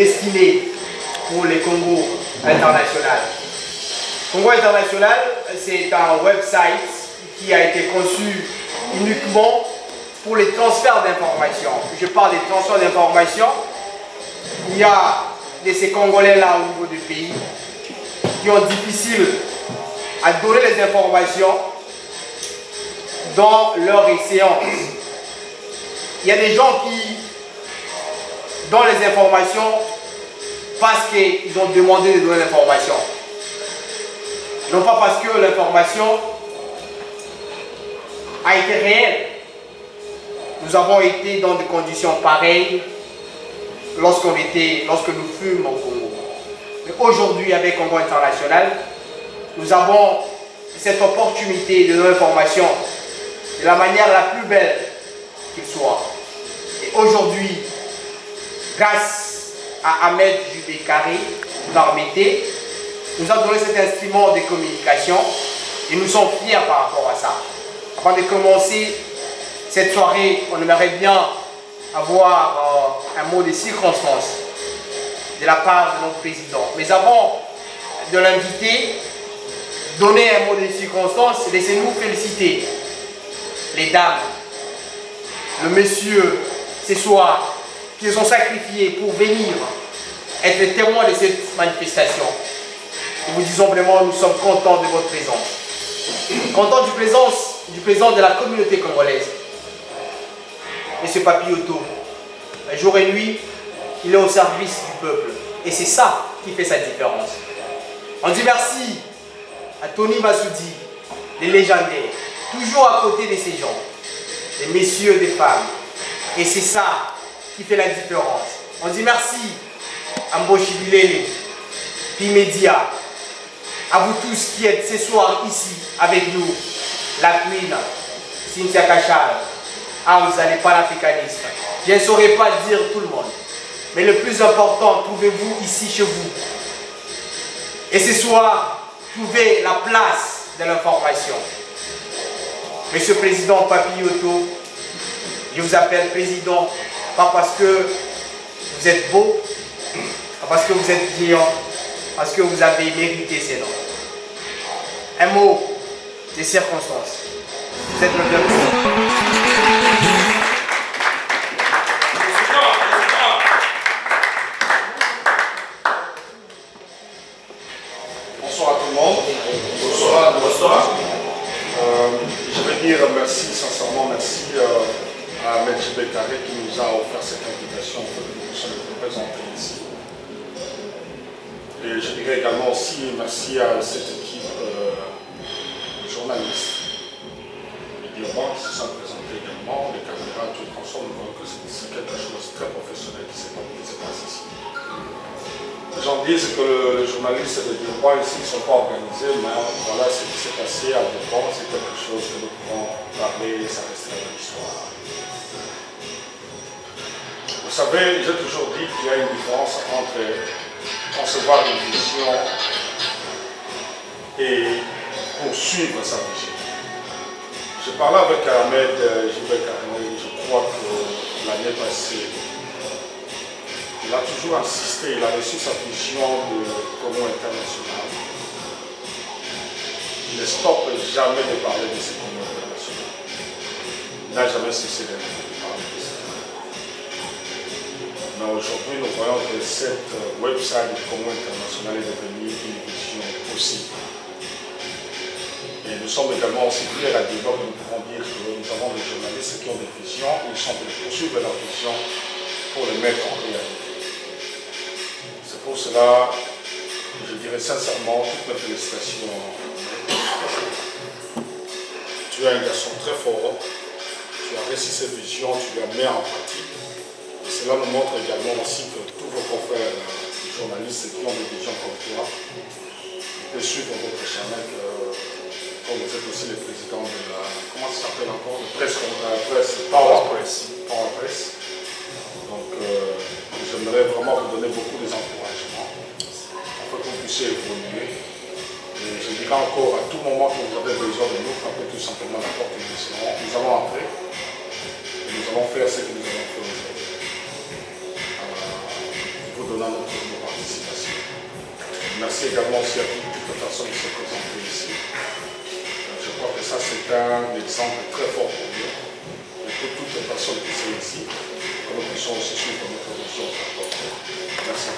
destiné pour les Congo international. Congo International, c'est un website qui a été conçu uniquement pour les transferts d'informations. Je parle des transferts d'informations. Il y a de ces Congolais-là au niveau du pays qui ont difficile à donner les informations dans leur séance. Il y a des gens qui donnent les informations parce qu'ils ont demandé de donner l'information. Non pas parce que l'information a été réelle. Nous avons été dans des conditions pareilles lorsque nous fûmes au Congo. Mais aujourd'hui, avec Congo International, nous avons cette opportunité de donner l'information de la manière la plus belle qu'il soit. Et aujourd'hui, grâce à Ahmed Jubé-Carré, Barmété, nous a donné cet instrument de communication et nous sommes fiers par rapport à ça. Avant de commencer cette soirée, on aimerait bien avoir un mot de circonstance de la part de notre président. Mais avant de l'inviter, donner un mot de circonstance, laissez-nous féliciter les dames, le monsieur, ce soir, qui se sont sacrifiés pour venir être témoins de cette manifestation. Nous vous disons vraiment, nous sommes contents de votre présence. Contents du président de la communauté congolaise, M. Papioto. Jour et nuit, il est au service du peuple. Et c'est ça qui fait sa différence. On dit merci à Tony Massoudi, les légendaires, toujours à côté de ces gens, des messieurs, des femmes. Et c'est ça qui fait la différence. On dit merci à Mboshi Bilele, Pimedia, à vous tous qui êtes ce soir ici avec nous, la Queen, Cynthia Kachal, vous allez panafricanistes. Je ne saurais pas dire tout le monde. Mais le plus important, trouvez-vous ici chez vous. Et ce soir, trouvez la place de l'information. Monsieur le Président Papioto, je vous appelle président, pas parce que vous êtes beau, pas parce que vous êtes brillant, parce que vous avez mérité ces noms. Un mot des circonstances. Vous êtes le bienvenu. Bonsoir à tout le monde. Bonsoir. Bonsoir. Je vais dire merci, sincèrement merci à Ahmed Jubé-Carré qui nous a offert cette invitation pour que nous puissions nous présenter ici. Et je dirais également aussi merci à cette équipe de journalistes, les médias qui se sont présentés également, les caméras, tout ensemble, nous voyons que c'est quelque chose de très professionnel qui s'est passé ici. Les gens disent que les journalistes et les Durban ici ne sont pas organisés, mais voilà ce qui s'est passé à Durban, c'est quelque chose que nous pouvons parler et ça restera dans l'histoire. Vous savez, j'ai toujours dit qu'il y a une différence entre concevoir une vision et poursuivre sa vision. Je parlais avec Ahmed Jubé-Carré, je crois que l'année passée, il a toujours insisté, il a reçu sa vision de Congo international. Il ne stoppe jamais de parler de ce Congo international. Il n'a jamais cessé de parler de ça. Mais aujourd'hui, nous voyons que cette website du Congo international est devenue une vision possible. Et nous sommes également aussi fiers à dire que nous pouvons dire que nous avons des journalistes qui ont des visions, ils sont de poursuivre leur vision pour les mettre en réalité. C'est pour cela que je dirais sincèrement toutes mes félicitations. Tu es un garçon très fort, tu as réussi cette vision, tu la mets en pratique. Et cela nous montre également aussi que tous vos confrères journalistes qui ont des visions comme toi, ils peuvent suivre votre chemin, comme vous êtes aussi le président de la, comment ça s'appelle encore, de presse, Power Press. Donc j'aimerais vraiment vous donner beaucoup d'encouragements afin que vous puissiez évoluer. Et je dirais encore à tout moment que vous avez besoin de nous, frappez tout simplement la porte de nous allons entrer et nous allons faire ce que nous allons faire aujourd'hui. Je vous donnant notre participation. Merci également aussi à toutes les personnes qui sont présentées ici. Je crois que ça c'est un exemple très fort pour nous, et pour toutes les personnes qui sont ici, que nous puissions aussi suivre notre vision. Merci.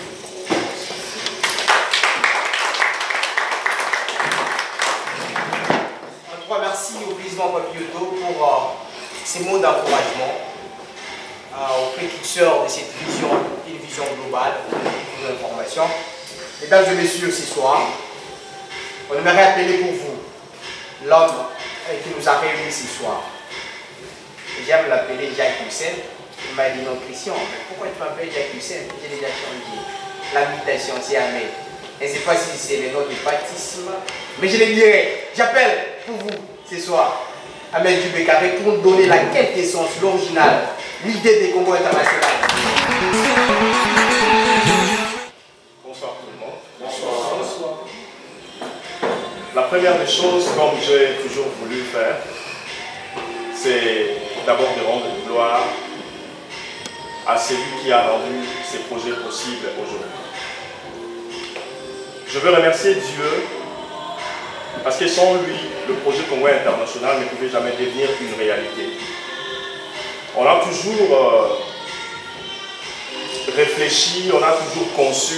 Un grand merci au président Papilloto pour ces mots d'encouragement aux précurseurs de cette vision, une vision globale de l'information. Mesdames et messieurs, ce soir, on aimerait appeler pour vous l'homme qui nous a réunis ce soir. J'aime l'appeler Jacques Hussein. Il m'a dit non, Christian, mais pourquoi tu m'appelles Jacques Hussein? J'ai déjà changé. L'habitation, c'est Ahmed. Je ne sais pas si c'est le nom du baptisme, mais je le dirai. J'appelle pour vous ce soir Ahmed Dubécaré pour nous donner la quintessence, l'original, l'idée des Congo international. Bonsoir tout le monde. Bonsoir. Bonsoir. La première des choses, comme j'ai toujours voulu faire, c'est d'abord de rendre gloire à celui qui a rendu ces projets possibles aujourd'hui. Je veux remercier Dieu parce que sans lui, le projet Congo International ne pouvait jamais devenir une réalité. On a toujours réfléchi, on a toujours conçu,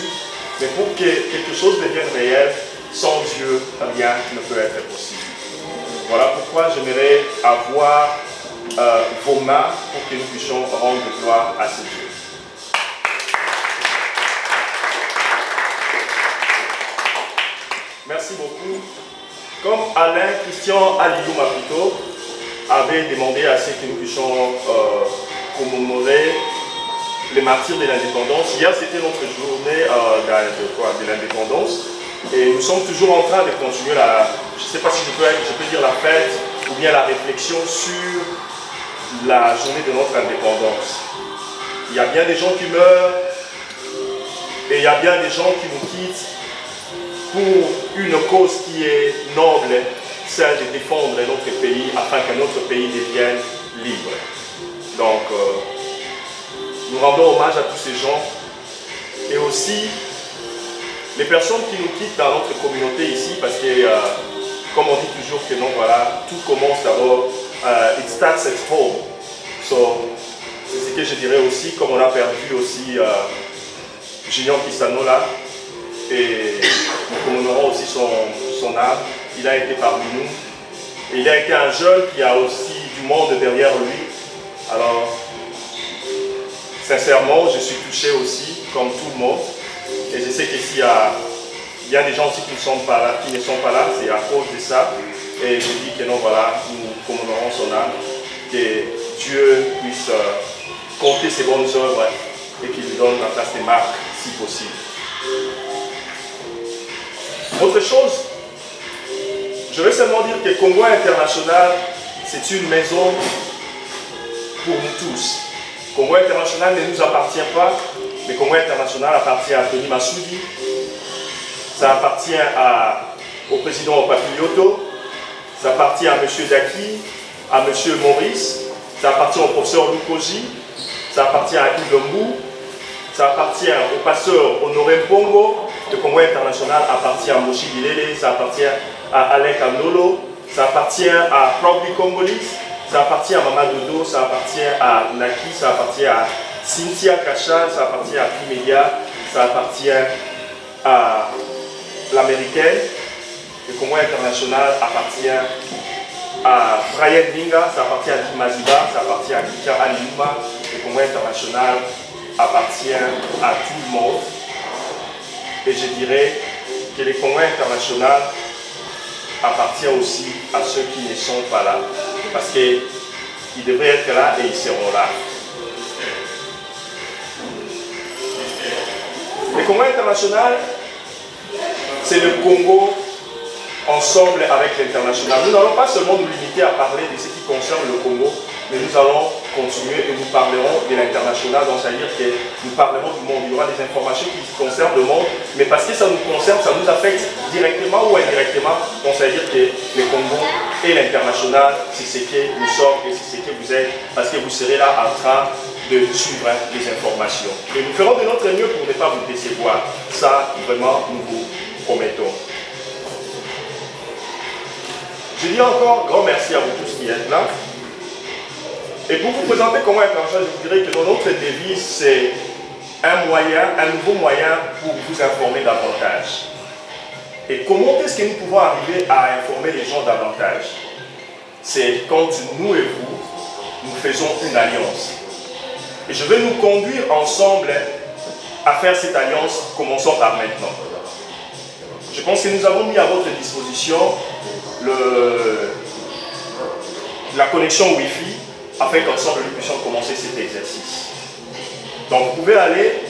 mais pour que quelque chose devienne réel, sans Dieu, rien ne peut être possible. Voilà pourquoi j'aimerais avoir vos mains pour que nous puissions rendre gloire à ce Dieu. Merci beaucoup. Comme Alain Christian Alilou Mapito avait demandé à ce que nous puissions commémorer les martyrs de l'indépendance. Hier, c'était notre journée de l'indépendance. Et nous sommes toujours en train de continuer je ne sais pas si je peux dire la fête ou bien la réflexion sur la journée de notre indépendance. Il y a bien des gens qui meurent et il y a bien des gens qui nous quittent pour une cause qui est noble, celle de défendre notre pays afin que notre pays devienne libre. Donc, nous rendons hommage à tous ces gens et aussi les personnes qui nous quittent dans notre communauté ici, parce que, comme on dit toujours que non, voilà, tout commence d'abord, it starts at home. So, c'est ce que je dirais aussi, comme on a perdu aussi Junior Kisano là, et nous commémorons aussi son âme. Il a été parmi nous, et il a été un jeune qui a aussi du monde derrière lui. Alors, sincèrement, je suis touché aussi, comme tout le monde. Et je sais qu'ici, il y a des gens aussi qui ne sont pas là, c'est à cause de ça. Et je dis que non, voilà, nous commémorons son âme, que Dieu puisse compter ses bonnes œuvres et qu'il lui donne la place des marques, si possible. Autre chose, je veux seulement dire que Congo International, c'est une maison pour nous tous. Congo International ne nous appartient pas. Le Congo International appartient à Tony Massoudi, ça appartient au président Papilloto, ça appartient à M. Daki, à M. Maurice, ça appartient au professeur Lukoji, ça appartient à Yves Mbou, ça appartient au pasteur Honoré Mpongo. Le Congo International appartient à Moshi Bilele, ça appartient à Alain Kandolo, ça appartient à Proudly Congolese, ça appartient à Mama Dodo, ça appartient à Naki, ça appartient à Cynthia Kacha, ça appartient à Primedia, ça appartient à l'américaine. Le Congo International appartient à Brian Binga, ça appartient à Dimaziba, ça appartient à Kika Aliouma. Le Congo International appartient à tout le monde. Et je dirais que le Congo International appartient aussi à ceux qui ne sont pas là. Parce qu'ils devraient être là et ils seront là. Le Congo International, c'est le Congo ensemble avec l'international. Nous n'allons pas seulement nous limiter à parler de ce qui concerne le Congo, mais nous allons continuer et nous parlerons de l'international. Donc ça veut dire que nous parlerons du monde. Il y aura des informations qui concernent le monde, mais parce que ça nous concerne, ça nous affecte directement ou indirectement. Donc ça veut dire que le Congo et l'international, c'est ce que nous sommes et c'est ce que vous êtes, parce que vous serez là en train de suivre les informations. Et nous ferons de notre mieux pour ne pas vous décevoir. Ça, vraiment, nous vous promettons. Je dis encore grand merci à vous tous qui êtes là. Et pour vous présenter comment International, je vous dirais que notre devise, c'est un nouveau moyen pour vous informer davantage. Et comment est-ce que nous pouvons arriver à informer les gens davantage? C'est quand nous et vous, nous faisons une alliance. Et je vais nous conduire ensemble à faire cette alliance, commençons par maintenant. Je pense que nous avons mis à votre disposition la connexion Wi-Fi afin qu'ensemble nous puissions commencer cet exercice. Donc vous pouvez aller,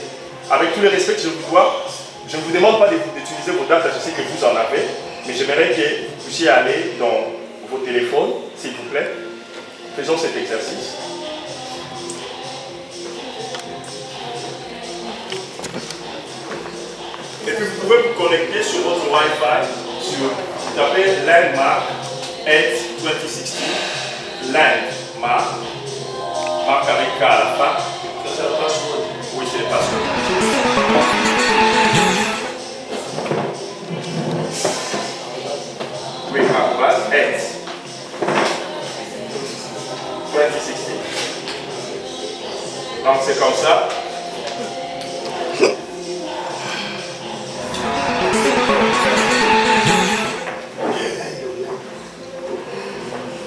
avec tous les respects que je vous dois, je ne vous demande pas d'utiliser vos dates, je sais que vous en avez, mais j'aimerais que vous puissiez aller dans vos téléphones, s'il vous plaît. Faisons cet exercice. Et puis vous pouvez vous connecter sur votre Wi-Fi, vous tapez Landmark 2016, Landmark, marque avec K à la fin. C'est le password. Oui, c'est le password. Oui, arrobase 2016. Donc c'est comme ça.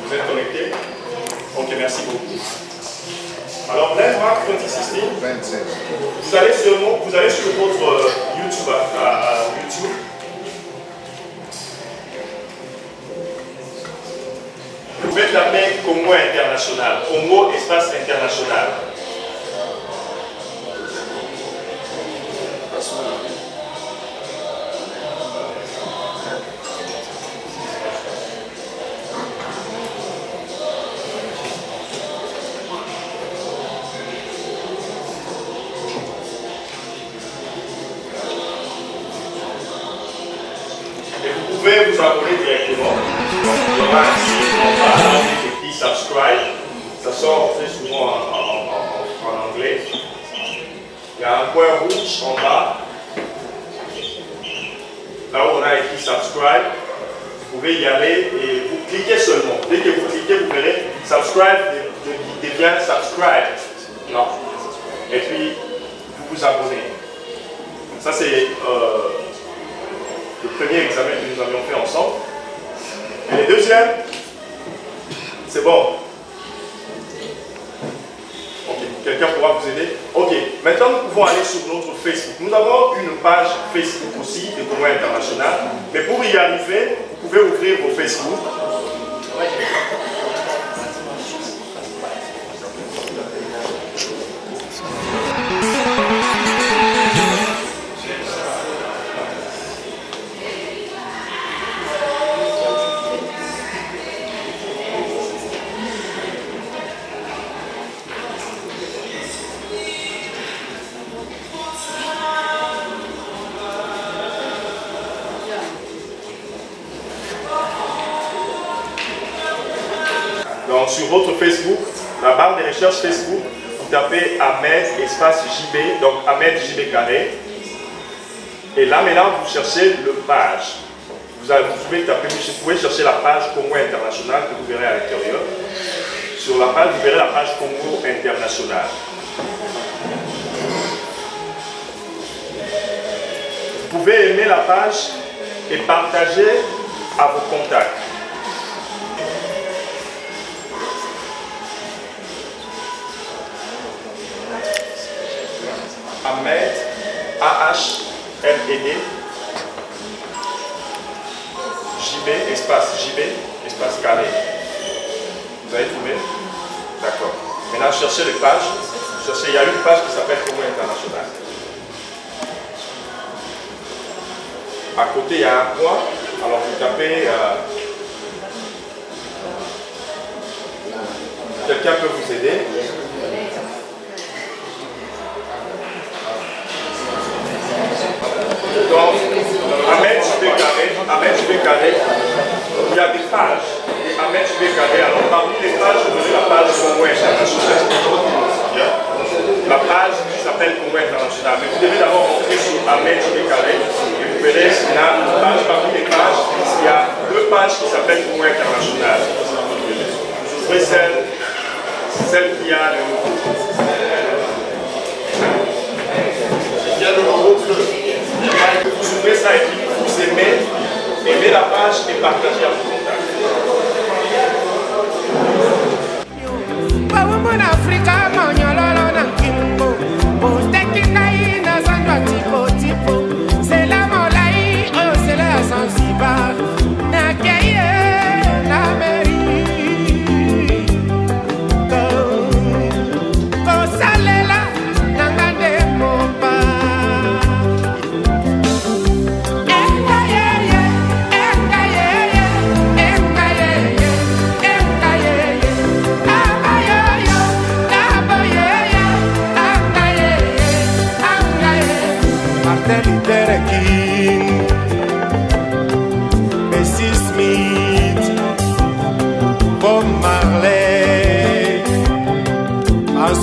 Vous êtes connecté? Ok, merci beaucoup. Alors, Landmark 2016, vous allez sur votre YouTube, YouTube. Vous pouvez taper Congo International, Congo Espace International. Vous pouvez vous abonner directement. Il y aura un site en bas qui dit subscribe. Ça sort très souvent en anglais. Il y a un point rouge en bas. Là où on a écrit subscribe. Vous pouvez y aller et vous cliquez seulement. Dès que vous cliquez, vous verrez subscribe devient subscribe. Non. Et puis, vous vous abonnez. Ça, c'est le premier examen que nous avions fait ensemble. Et le deuxième, c'est bon. Ok, quelqu'un pourra vous aider? Ok, maintenant nous pouvons aller sur notre Facebook. Nous avons une page Facebook aussi de Congo International. Mais pour y arriver, vous pouvez ouvrir vos Facebook. Donc sur votre Facebook, la barre de recherche Facebook, vous tapez Ahmed espace JB, donc Ahmed JB carré. Et là maintenant vous cherchez le page. Vous pouvez chercher la page Congo International que vous verrez à l'intérieur. Sur la page, vous verrez la page Congo International. Vous pouvez aimer la page et partager à vos contacts. Ahmed, A-H-M-E-D, JB, espace carré. Vous avez trouvé? D'accord. Maintenant, cherchez les pages. Il y a une page qui s'appelle Congo International. À côté, il y a un point. Alors, vous tapez... quelqu'un peut vous aider. Donc, Ahmed JB carré, il y a des pages. Ahmed JB carré, alors parmi les pages, vous avez la page Congo International. la page qui s'appelle Congo International. Mais vous devez d'abord rentrer sur Ahmed Chibekare et vous verrez là, une page parmi les pages, il y a deux pages qui s'appellent Congo International. Vous ouvrez celle qui a le logo bleu. Vous ouvrez ça et puis vous aimez la page et partagez à vos contacts.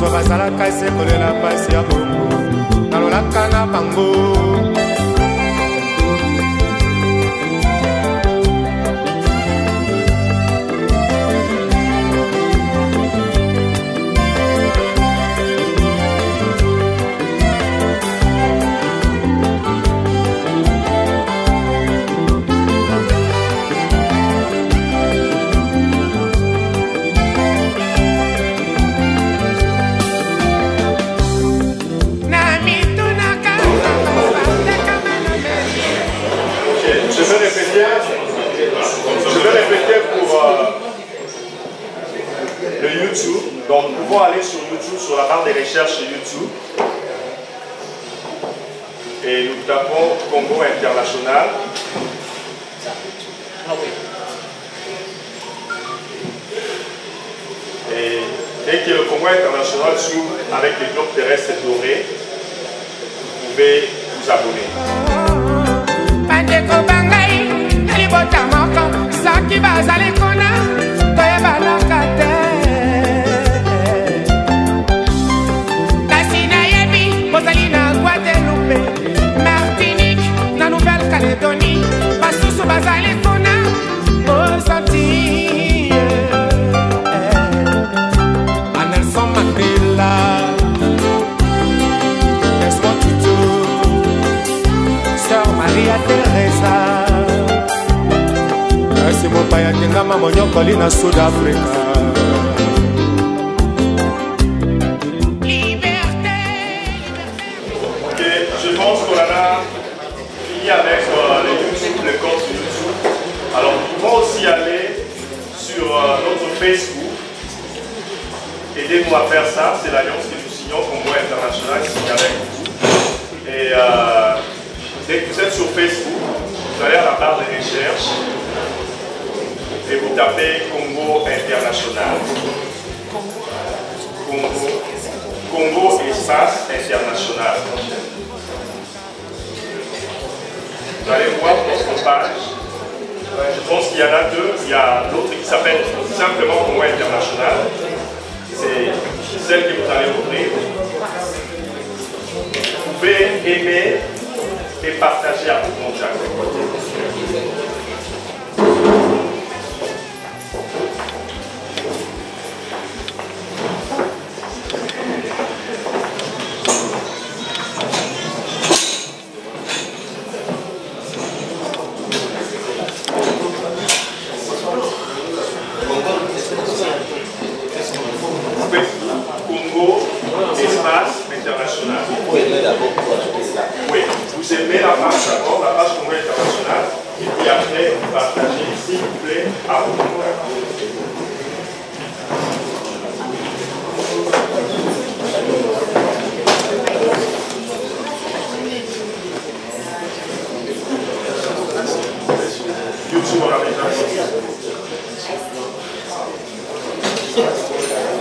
Bazalaka sekolela pasi ya bongo nalolaka na bango Je vais répéter pour le YouTube. Donc nous pouvons aller sur YouTube, sur la barre des recherches YouTube. Et nous tapons Congo International. Et dès que le Congo International s'ouvre avec les blocs terrestres dorés, vous pouvez vous abonner. Saki bazali kona toyeba lokate kasi nayebi bozali na Guadeloupe, Martinique, na Nouvelle-Calédonie, basusu bazali kona Mozambique, a Nelson Mandela, Desmond Tutu, Sœur Maria Teresa. C'est mon paya Kengama Monyokoli na Sud-Africa. Ok, je pense qu'on a fini avec le compte YouTube. Alors nous pouvons aussi aller sur notre Facebook. Aidez-nous à faire ça, c'est l'alliance que nous signons, Congo International, qui signe avec vous. Et dès que vous êtes sur Facebook, vous allez à la barre de recherche et vous tapez Congo International. Congo Espace International. Vous allez voir notre page. Je pense qu'il y en a deux. Il y a l'autre qui s'appelle simplement Congo International. C'est celle que vous allez ouvrir. Vous pouvez aimer et partager à vos contacts. Congo Espace International. Oui, vous aimez la page d'abord, la page Congo International, et puis après, vous partagez, s'il vous plaît, à vos contacts. YouTube, on a déjà fait.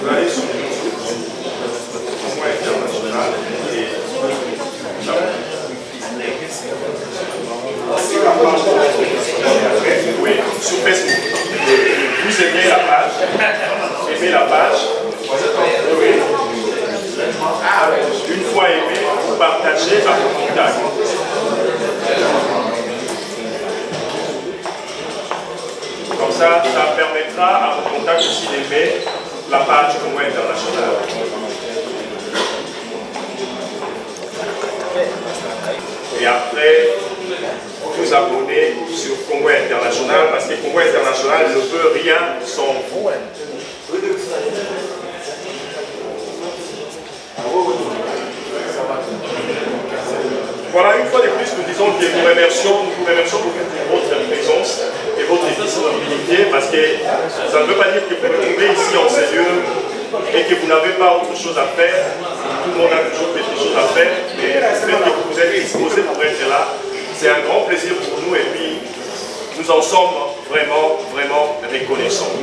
Vous allez sur YouTube, Congo International, et oui, sur Facebook. Vous aimez la page, oui. la page Congo International. Et après, vous abonner sur Congo International parce que Congo International ne peut rien sans vous. Voilà, une fois de plus, nous disons que nous remercions beaucoup pour votre présence et votre disponibilité parce que ça ne veut pas dire que vous vous trouvez ici en ces lieux et que vous n'avez pas autre chose à faire. Tout le monde a toujours quelque chose à faire, mais le fait que vous êtes disposé pour être là, c'est un grand plaisir pour nous et puis nous en sommes vraiment, vraiment reconnaissants.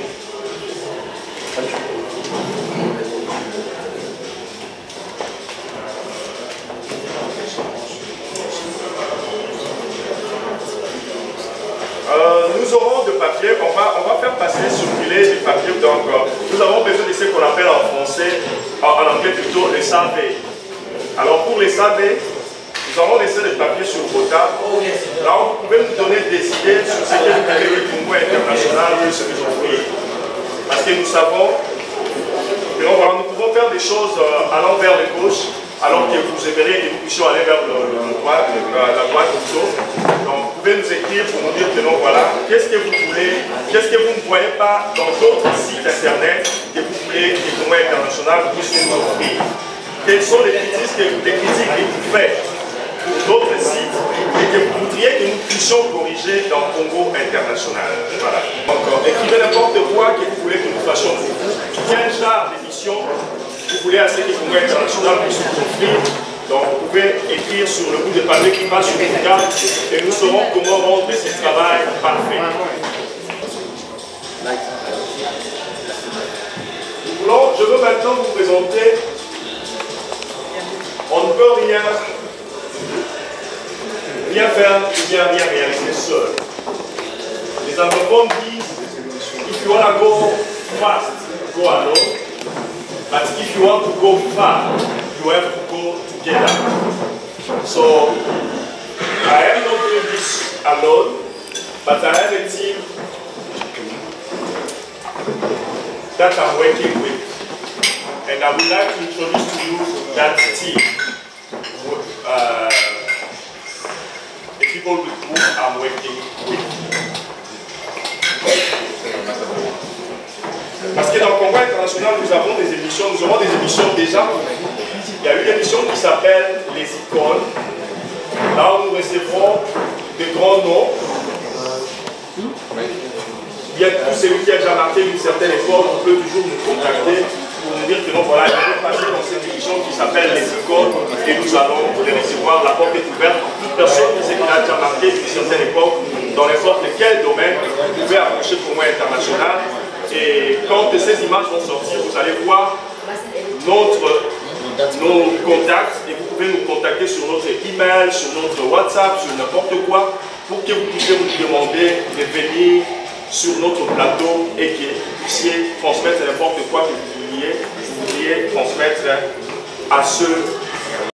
Nous aurons de papier, on va faire passer circuler du papier. Donc, nous avons besoin de ce qu'on appelle en français, en anglais plutôt, les SAV. Alors pour les SAV, nous avons laissé des papiers sur vos tables. Là, vous pouvez nous donner des idées sur ce que vous voulez que le Congo International puisse vous offrir. Parce que nous savons que nous pouvons faire des choses allant vers le gauche, alors que vous aimeriez que nous puissions aller vers la droite plutôt. Donc, vous pouvez nous écrire pour nous dire que non, voilà, qu'est-ce que vous voulez, qu'est-ce que vous ne voyez pas dans d'autres sites internet que vous voulez que le Congo International puisse nous offrir. Quelles sont les critiques que vous faites pour d'autres sites et que vous voudriez que nous puissions corriger dans le Congo International. Voilà. Encore, écrivez n'importe quoi que vous voulez que nous fassions pour vous. Quel genre d'émission vous voulez à ce que le Congo International puisse vous offrir. Donc vous pouvez écrire sur le bout de papier qui passe sur le cas et nous saurons comment rendre ce travail parfait. Je veux maintenant vous présenter. On ne peut rien faire ou bien rien réaliser seul. Les anglophones disent if you want to go fast, go alone. But if you want to go far, you have to go together. So I am not doing this alone, but I have a team that I'm working with. And I would like to introduce to you that team. The people with whom I'm working with. Parce que dans le Congo International, nous avons des émissions, nous aurons des émissions déjà. Il y a une émission qui s'appelle Les Icônes, là où nous recevrons de grands noms. Il y a tout celui qui a déjà marqué une certaine époque, on peut toujours nous contacter pour nous dire que non, voilà, il va passer dans cette émission qui s'appelle Les Icônes et nous allons les recevoir, la porte est ouverte. Toute personne qui a déjà marqué une certaine époque, dans n'importe quel domaine, vous pouvez approcher pour moi international. Et quand ces images vont sortir, vous allez voir nos contacts et vous pouvez nous contacter sur notre email, sur notre WhatsApp, sur n'importe quoi, pour que vous puissiez nous demander de venir sur notre plateau et que vous puissiez transmettre n'importe quoi que vous vouliez transmettre à ceux